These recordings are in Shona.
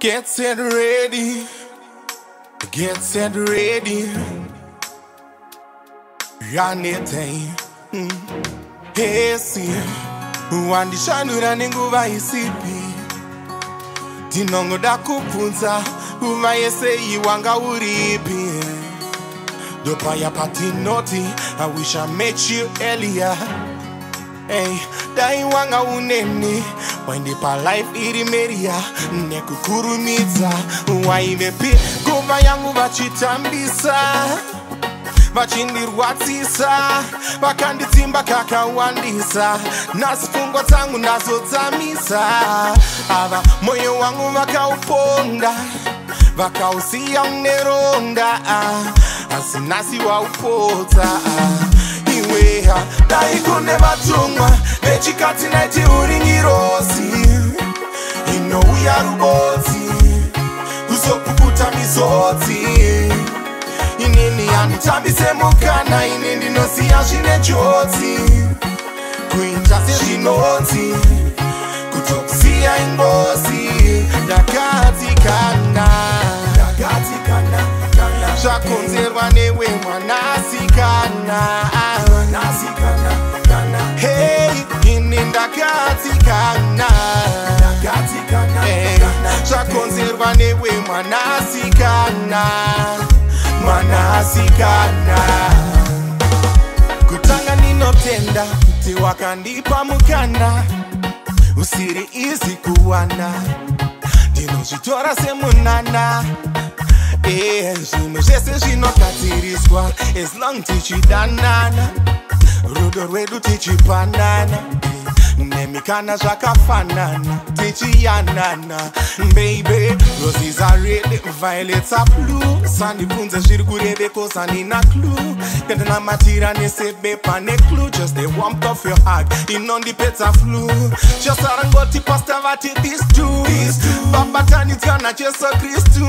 Get set ready. Get set ready. RunIt. Hesi. Wandishanura nenguva isipi. Tinongoda kupunza. Uva yese iwanga uripi. Dopaya patinoti. I wish I met you earlier. Hey, dai wanga uneni. Wende pa life iri meria. Nekukurumidza. Waimepi. Kuva yangu vachitambisa. Vachindirwatsisa. Vakanditimba kakawandisa. Nasifungwa tangu nazodzamisa. Ava moyo wangu vakauponda. Vakausiya uneronda. Asi nasi waupota. Iweha dai kune vatumwa vechikati naiti uringirosi. Inouya rubodzi kuzopukuta mizodzi. Inini anditambise mukana. Ini ndinosiya zvine njodzi. Kuita sezvinodzi kutokusiya ingozi. Ndagadzikana. Zvakonzerwa newe mwanasikana. Hey, ini ndagadzikana. Hey, zvakonzerwa newe mwanasikana. Mwanasikana. Kutanga ninotenda kuti wakandipa mukana. Usiri izi kuwana. Ndinozvitora semunana. Zvimwe zvese zvinogadziriswa as long tichidanana. Rudo rwedu tichipanana. Nemikana zvakafanana tichiyanana. Baby, roses are red, violets are blue. Sandibvunze zviri kureve cause handina clue. Ndanamatira nesebe pane clue. Just the warmth of your heart inondipedza flu. Just arangoti pastor vati these two. Vabatanidzwa naJesu Kristu.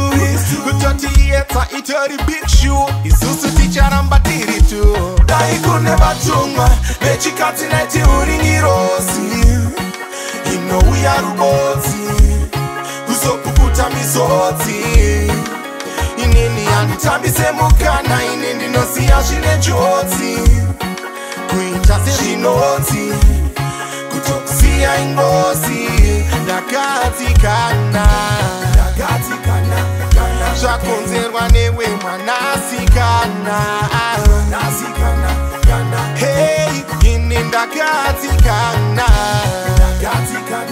Kutoti yetsa itori big shoe. Isusu ticharamba tiri tu. Dai kune vatumwa vechikati naiti uringirosi. Inouya rubodzi kuzopukuta mizodzi. Inini anditambise mukana. Ini ndinosiya zvine njodzi. Kuita sezvinodzi kutokusiya ingozi. Ndagadzikana. Zvakonzerwa newe mwanasikana. Hey, ini ndagadzikana.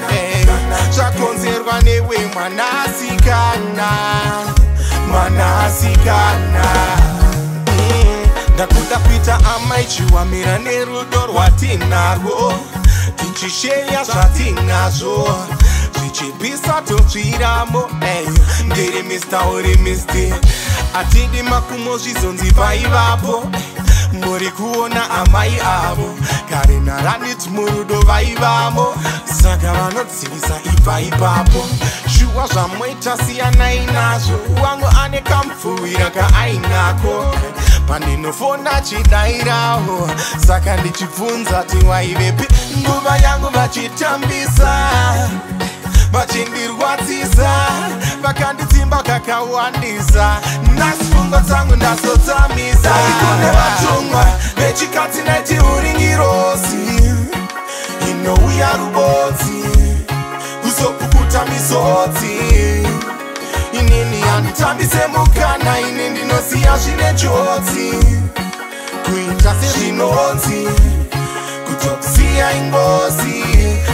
Hey, zvakonzerwa newe mwanasikana. Mwanasikana. Ndakuda kuita amai Chiwamira nerudo rwatinarwo. Tichisheya zvatinazvo. Zvichipisa totsviramo. Ndiri Mr. uri Mr. Atidi makumo zvizonzi vaivapo. Muri kuona amai avo. Kare naRunIt murudo vaivamo. Saka vanodzivisa ibva ipapo. Shuwa zvamoita siyanai nazvo. Wangu ane kamupfuwira kaainako. Pandinofona chidairawo. Saka ndichibvunza ti waivepi. Nguva yangu vachitambisa. Vachindirwatsisa. Vakanditimba kakawandisa. Nasifungwa dzangu ndazodzamisa. Kune vatumwa vechikati naiti uringirosi. Inouya rubodzi kuzopukuta mizodzi. Inini anditambise mukana. Ini ndinosiya zvine njodzi. Kuita sezvinodzi kutokusiya ingozi.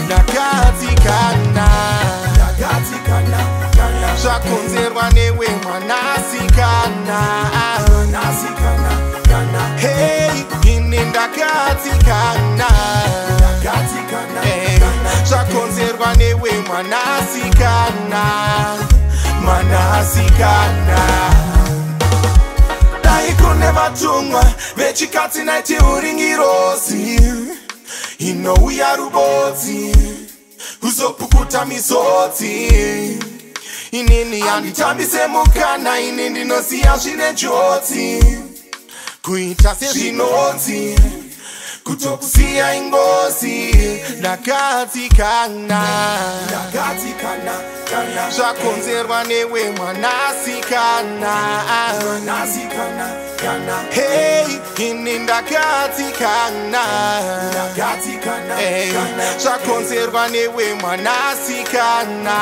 Ndagadzikana. Zvakonzerwa newe mwanasikana. Hey, ini ndagadzikana. Hey, zvakonzerwa newe mwanasikana. Mwanasikana. Dai kune vatumwa vechikati naiti uringirosi. Inouya rubodzi kuzopukuta mizodzi. Inini anditambise mukana. Ini ndinosiya zvine njodzi. Kuita sezvinodzi kutokusiya ingozi. Ndagadzikana. zvakonzerwa newe mwanasikana. Hey, ini ndagadzikana. Hey, zvakonzerwa newe mwanasikana.